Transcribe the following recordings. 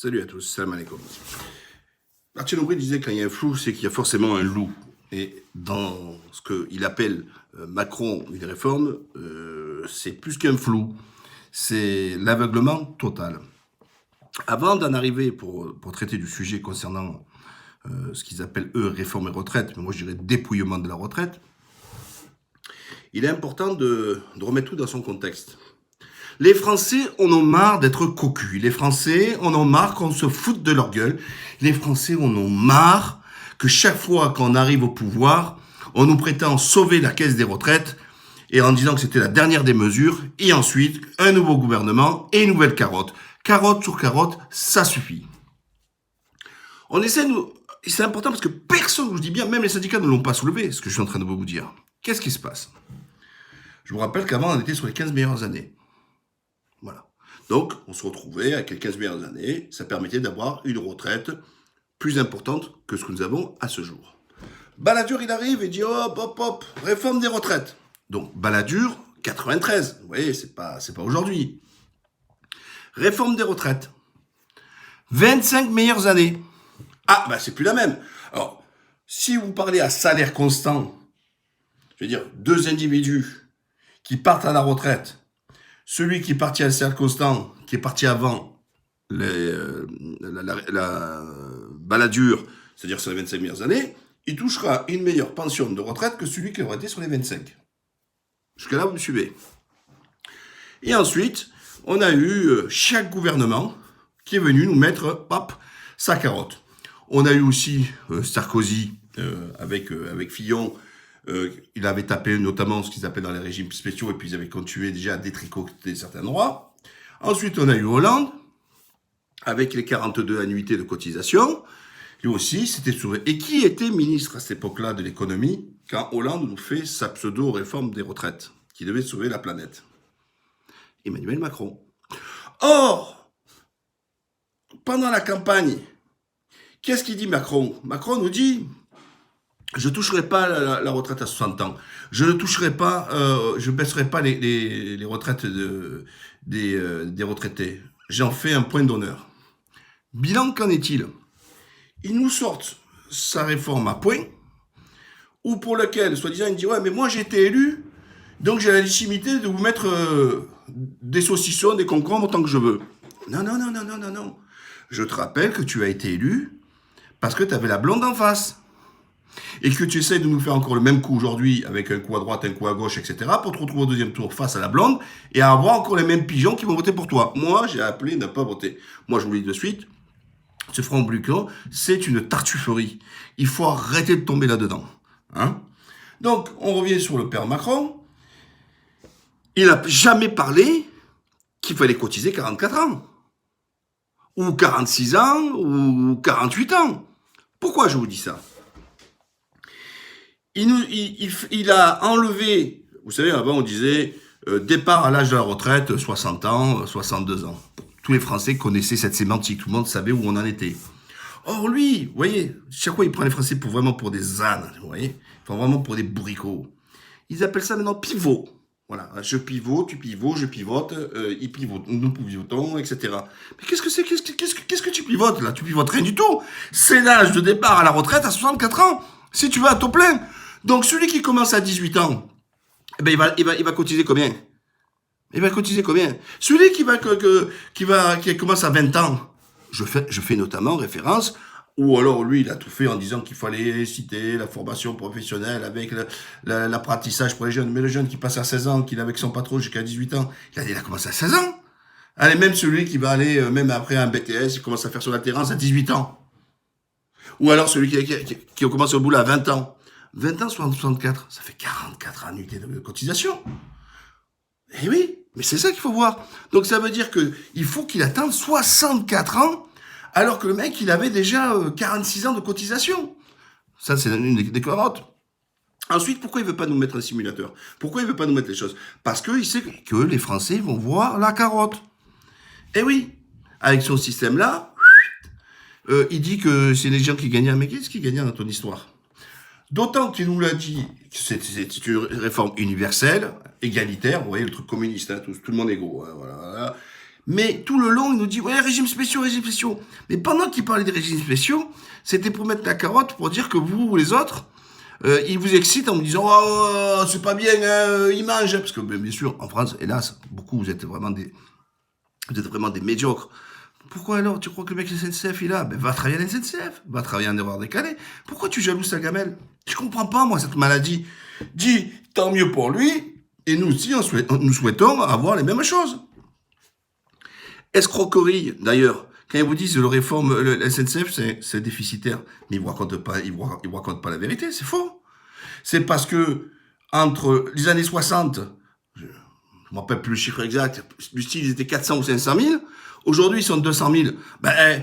Salut à tous, salam alaikum. Martin Aubry disait quand il y a un flou, c'est qu'il y a forcément un loup. Et dans ce qu'il appelle Macron une réforme, c'est plus qu'un flou, c'est l'aveuglement total. Avant d'en arriver pour traiter du sujet concernant ce qu'ils appellent eux réforme et retraite, mais moi je dirais dépouillement de la retraite, il est important de remettre tout dans son contexte. Les Français en ont marre d'être cocus. Les Français en ont marre qu'on se foute de leur gueule. Les Français en ont marre que chaque fois qu'on arrive au pouvoir, on nous prétend sauver la caisse des retraites et en disant que c'était la dernière des mesures. Et ensuite, un nouveau gouvernement et une nouvelle carotte. Carotte sur carotte, ça suffit. On essaie de nous... C'est important parce que personne, je vous dis bien, même les syndicats ne l'ont pas soulevé, ce que je suis en train de vous dire. Qu'est-ce qui se passe? Je vous rappelle qu'avant, on était sur les 15 meilleures années. Voilà. Donc, on se retrouvait avec les 15 meilleures années. Ça permettait d'avoir une retraite plus importante que ce que nous avons à ce jour. Balladur, il arrive et dit hop, hop, hop, réforme des retraites. Donc, Balladur, 93. Vous voyez, c'est pas aujourd'hui. Réforme des retraites. 25 meilleures années. Ah, bah, c'est plus la même. Alors, si vous parlez à salaire constant, je veux dire, deux individus qui partent à la retraite, celui qui est parti à salaire constant, qui est parti avant la Balladur, c'est-à-dire sur les 25 meilleures années, il touchera une meilleure pension de retraite que celui qui aurait été sur les 25. Jusque là, vous me suivez. Et ensuite, on a eu chaque gouvernement qui est venu nous mettre, hop, sa carotte. On a eu aussi Sarkozy avec Fillon. Il avait tapé notamment ce qu'ils appellent dans les régimes spéciaux et puis ils avaient continué déjà à détricoter certains droits. Ensuite, on a eu Hollande avec les 42 annuités de cotisation. Lui aussi, c'était sauvé. Et qui était ministre à cette époque-là de l'économie quand Hollande nous fait sa pseudo-réforme des retraites qui devait sauver la planète? Emmanuel Macron. Or, pendant la campagne, qu'est-ce qu'il dit Macron? Macron nous dit... Je ne toucherai pas la retraite à 60 ans. Je ne toucherai pas, je baisserai pas les retraites des retraités. J'en fais un point d'honneur. Bilan, qu'en est-il? Ils nous sortent sa réforme à point, ou pour lequel, soi-disant, il dit ouais, mais moi j'ai été élu, donc j'ai la légitimité de vous mettre des saucissons, des concombres autant que je veux. Non, non, non, non, non, non, non. Je te rappelle que tu as été élu parce que tu avais la blonde en face. Et que tu essayes de nous faire encore le même coup aujourd'hui, avec un coup à droite, un coup à gauche, etc., pour te retrouver au deuxième tour face à la blonde, et à avoir encore les mêmes pigeons qui vont voter pour toi. Moi, j'ai appelé ne pas voter. Moi, je vous le dis de suite, ce Front Blanc, c'est une tartufferie. Il faut arrêter de tomber là-dedans. Hein? Donc, on revient sur le père Macron. Il n'a jamais parlé qu'il fallait cotiser 44 ans. Ou 46 ans, ou 48 ans. Pourquoi je vous dis ça? Il a enlevé, vous savez, avant on disait départ à l'âge de la retraite, 60 ans, 62 ans. Tous les Français connaissaient cette sémantique, tout le monde savait où on en était. Or lui, vous voyez, chaque fois il prend les Français vraiment pour des ânes, vous voyez, enfin vraiment pour des bourricots. Ils appellent ça maintenant pivot. Voilà, je pivote, tu pivotes, je pivote, il pivote, nous pivotons, etc. Mais qu'est-ce que tu pivotes là? Tu pivotes rien du tout. C'est l'âge de départ à la retraite à 64 ans, si tu veux à taux plein. Donc celui qui commence à 18 ans, eh ben il va cotiser combien? Il va cotiser combien? Celui qui commence à 20 ans, je fais notamment référence, ou alors lui il a tout fait en disant qu'il fallait citer la formation professionnelle avec l'apprentissage pour les jeunes, mais le jeune qui passe à 16 ans, qui est avec son patron jusqu'à 18 ans, il a commencé à 16 ans. Allez, même celui qui va aller, même après un BTS, il commence à faire son alternance à 18 ans. Ou alors celui qui a commencé au boulot à 20 ans. 20 ans, 64, ça fait 44 annuités de cotisation. Eh oui, mais c'est ça qu'il faut voir. Donc ça veut dire qu'il faut qu'il attende 64 ans, alors que le mec, il avait déjà 46 ans de cotisation. Ça, c'est une des carottes. Ensuite, pourquoi il veut pas nous mettre un simulateur? Pourquoi il veut pas nous mettre les choses? Parce qu'il sait que les Français vont voir la carotte. Eh oui, avec son système-là, il dit que c'est les gens qui gagnent. Mais qu'est-ce qui gagne dans ton histoire? D'autant qu'il nous l'a dit que c'est une réforme universelle, égalitaire, vous voyez le truc communiste, hein, tout le monde est égaux, hein, voilà. Mais tout le long, il nous dit, ouais, régimes spéciaux, régimes spéciaux. Mais pendant qu'il parlait des régimes spéciaux, c'était pour mettre la carotte, pour dire que vous, les autres, ils vous excitent en vous disant, oh, c'est pas bien, ils mangent. Parce que, bien sûr, en France, hélas, beaucoup, vous êtes vraiment des médiocres. Pourquoi alors? Tu crois que le mec de SNCF, il a? Ben, va travailler à la SNCF. Va travailler en erreur décalée. Pourquoi tu jalouses ta gamelle? Je comprends pas, moi, cette maladie. Dis, tant mieux pour lui. Et nous aussi, nous souhaitons avoir les mêmes choses. Escroquerie, d'ailleurs. Quand ils vous disent le SNCF, c'est déficitaire. Mais ils vous racontent pas la vérité. C'est faux. C'est parce que, entre les années 60, je me rappelle plus le chiffre exact, du style, ils étaient 400 ou 500 000. Aujourd'hui, ils sont 200 000. Ben,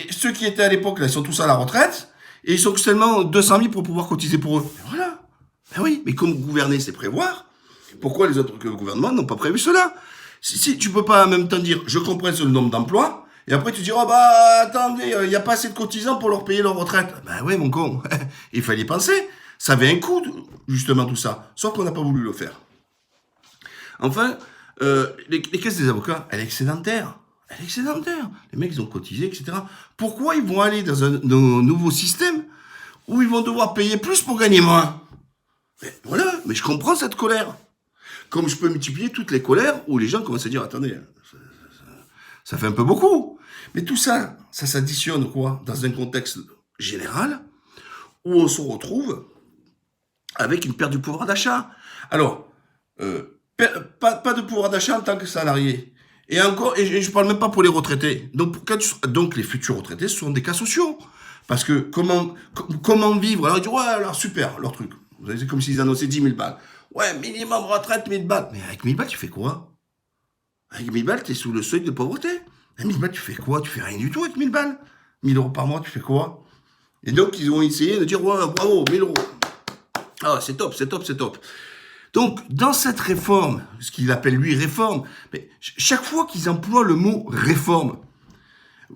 ceux qui étaient à l'époque, là, ils sont tous à la retraite. Et ils sont seulement 200 000 pour pouvoir cotiser pour eux. Ben voilà. Ben oui. Mais comme gouverner, c'est prévoir. Pourquoi les autres gouvernements n'ont pas prévu cela? Si tu peux pas en même temps dire, je comprends le nombre d'emplois, et après tu dis, oh bah, attendez, il n'y a pas assez de cotisants pour leur payer leur retraite. Ben oui, mon con. Il fallait y penser. Ça avait un coût, justement, tout ça. Sauf qu'on n'a pas voulu le faire. Enfin, les caisses des avocats, elle est excédentaire. Elle est excédentaire. Les mecs, ils ont cotisé, etc. Pourquoi ils vont aller dans un nouveau système où ils vont devoir payer plus pour gagner moins? Mais voilà, mais je comprends cette colère. Comme je peux multiplier toutes les colères où les gens commencent à dire, attendez, ça fait un peu beaucoup. Mais tout ça, ça s'additionne quoi? Dans un contexte général où on se retrouve avec une perte du pouvoir d'achat. Alors, pas de pouvoir d'achat en tant que salarié. Et encore, et je parle même pas pour les retraités. Donc les futurs retraités, ce sont des cas sociaux. Parce que comment vivre? Alors ils disent, ouais, alors super, leur truc. Vous savez, c'est comme s'ils annonçaient 10 000 balles. Ouais, minimum retraite, 1000 balles. Mais avec 1000 balles, tu fais quoi? Avec 1000 balles, t'es sous le seuil de pauvreté. Avec 1000 balles, tu fais quoi? Tu fais rien du tout avec 1000 balles. 1000 euros par mois, tu fais quoi? Et donc, ils ont essayé de dire, ouais, bravo, 1000 euros. Ah, c'est top, c'est top, c'est top. Donc, dans cette réforme, ce qu'il appelle lui réforme, mais chaque fois qu'ils emploient le mot réforme,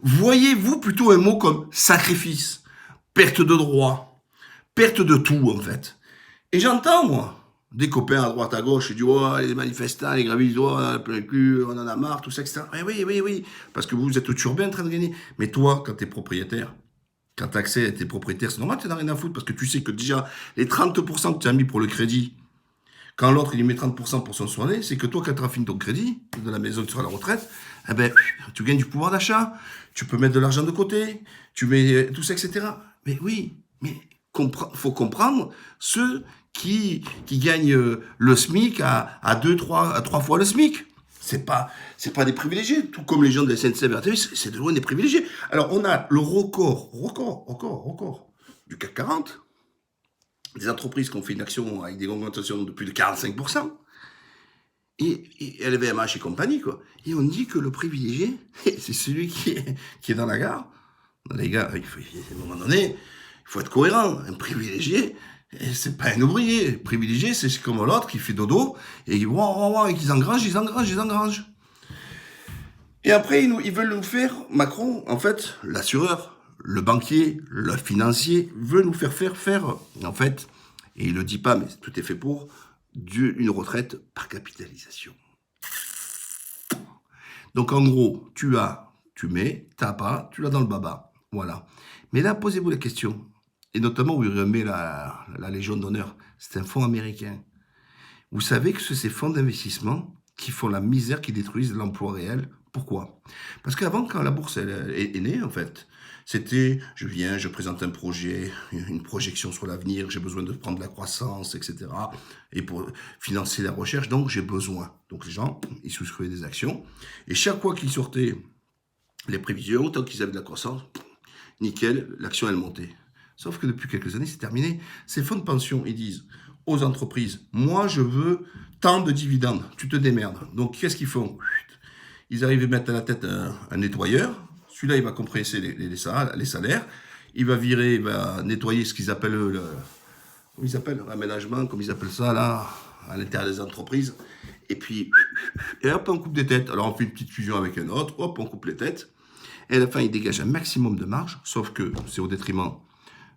voyez-vous plutôt un mot comme sacrifice, perte de droit, perte de tout, en fait. Et j'entends, moi, des copains à droite, à gauche, ils disent, oh, les manifestants, les gravissent, oh, plein le cul, on en a marre, tout ça, etc. Oui, parce que vous êtes turbé en train de gagner. Mais toi, quand t'es propriétaire, quand t'as accès à tes propriétaires, c'est normal que t'en as rien à foutre, parce que tu sais que déjà, les 30% que tu as mis pour le crédit, quand l'autre, il y met 30% pour son soigner, c'est que toi, quand tu as fini ton crédit, de la maison, tu seras à la retraite, eh ben, tu gagnes du pouvoir d'achat, tu peux mettre de l'argent de côté, tu mets tout ça, etc. Mais oui, mais faut comprendre ceux qui gagnent le SMIC à 3 fois le SMIC. C'est pas des privilégiés, tout comme les gens de la SNCF RTP, c'est de loin des privilégiés. Alors, on a le record du CAC 40, des entreprises qui ont fait une action avec des augmentations de plus de 45%, et LVMH et compagnie, quoi. Et on dit que le privilégié, c'est celui qui est dans la gare. Les gars, à un moment donné, il faut être cohérent. Un privilégié, c'est pas un ouvrier. Un privilégié, c'est comme l'autre qui fait dodo, et qu'ils engrangent, ils engrangent. Et après, ils veulent nous faire, Macron, en fait, l'assureur, le banquier, le financier, veut nous faire, en fait, et il le dit pas, mais tout est fait pour, une retraite par capitalisation. Donc en gros, tu mets, t'as pas, tu l'as dans le baba. Voilà. Mais là, posez-vous la question, et notamment où il remet la Légion d'honneur, c'est un fonds américain. Vous savez que c'est ces fonds d'investissement qui font la misère, qui détruisent l'emploi réel. Pourquoi? Parce qu'avant, quand la bourse est née, en fait, c'était, je viens, je présente un projet, une projection sur l'avenir, j'ai besoin de prendre de la croissance, etc. Et pour financer la recherche, donc j'ai besoin. Donc les gens, ils souscrivaient des actions. Et chaque fois qu'ils sortaient les prévisions, tant qu'ils avaient de la croissance, nickel, l'action, elle montait. Sauf que depuis quelques années, c'est terminé. Ces fonds de pension, ils disent aux entreprises, moi, je veux tant de dividendes, tu te démerdes. Donc, qu'est-ce qu'ils font? Ils arrivent à mettre à la tête un nettoyeur. Celui-là, il va compresser les salaires. Il va nettoyer ce qu'ils appellent l'aménagement, comme ils appellent ça, là, à l'intérieur des entreprises. Et puis, hop, on coupe des têtes. Alors, on fait une petite fusion avec un autre, hop, on coupe les têtes. Et à la fin, il dégage un maximum de marge, sauf que c'est au détriment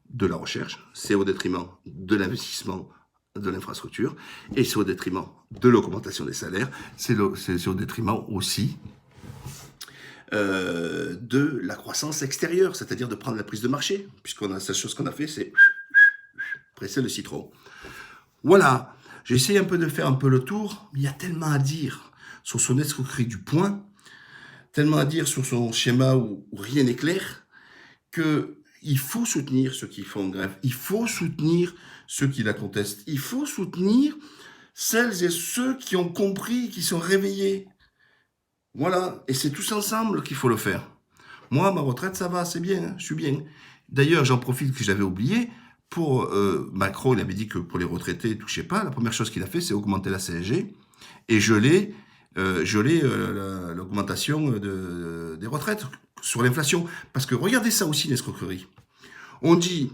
de la recherche, c'est au détriment de l'investissement, de l'infrastructure, et c'est au détriment de l'augmentation des salaires, c'est au détriment aussi de la croissance extérieure, c'est-à-dire de prendre la prise de marché, puisqu'on a la seule chose qu'on a fait, c'est presser le citron. Voilà, j'ai essayé un peu de faire un peu le tour, mais il y a tellement à dire sur son escroquerie du point, tellement à dire sur son schéma où rien n'est clair, que il faut soutenir ceux qui font grève, il faut soutenir ceux qui la contestent, il faut soutenir celles et ceux qui ont compris, qui sont réveillés. Voilà, et c'est tous ensemble qu'il faut le faire. Moi, ma retraite, ça va, c'est bien, hein, je suis bien. D'ailleurs, j'en profite que j'avais oublié, pour Macron, il avait dit que pour les retraités, il ne touchait pas. La première chose qu'il a fait, c'est augmenter la CSG et geler l'augmentation des retraites sur l'inflation. Parce que regardez ça aussi, l'escroquerie. On dit,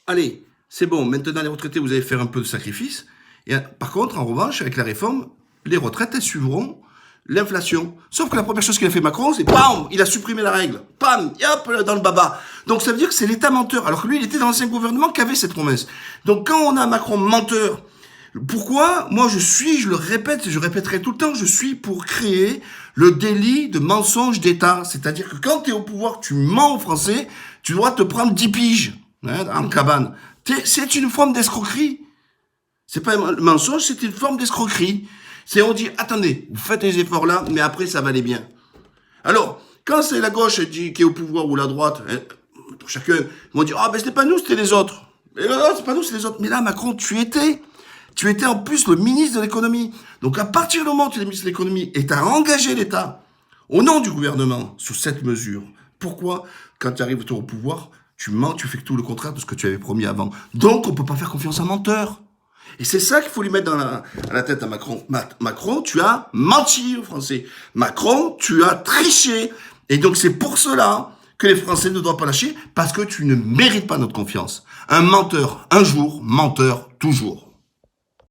allez, c'est bon, maintenant les retraités, vous allez faire un peu de sacrifice. Et par contre, en revanche, avec la réforme, les retraites, elles suivront l'inflation. Sauf que la première chose qu'il a fait Macron, c'est bam, il a supprimé la règle. Bam, et hop, dans le baba. Donc ça veut dire que c'est l'État menteur. Alors que lui, il était dans l'ancien gouvernement qui avait cette promesse. Donc quand on a Macron menteur, pourquoi? Moi, je le répète, je répéterai tout le temps, je suis pour créer le délit de mensonge d'État. C'est-à-dire que quand tu es au pouvoir, tu mens aux Français, tu dois te prendre 10 piges, hein, en cabane. C'est une forme d'escroquerie. C'est pas un mensonge, c'est une forme d'escroquerie. C'est on dit, attendez, vous faites les efforts là, mais après ça va aller bien. Alors, quand c'est la gauche qui est au pouvoir ou la droite, hein, chacun vont dire, ah ben c'était pas nous, c'était les autres. Et non, c'est pas nous, c'est les autres. Mais là, Macron, tu étais en plus le ministre de l'économie. Donc à partir du moment où tu es le ministre de l'économie et tu as engagé l'État au nom du gouvernement sur cette mesure, pourquoi, quand tu arrives au pouvoir, tu mens, tu fais tout le contraire de ce que tu avais promis avant. Donc on peut pas faire confiance à un menteur. Et c'est ça qu'il faut lui mettre à la tête à Macron. Macron, tu as menti aux Français. Macron, tu as triché. Et donc c'est pour cela que les Français ne doivent pas lâcher, parce que tu ne mérites pas notre confiance. Un menteur un jour, menteur toujours.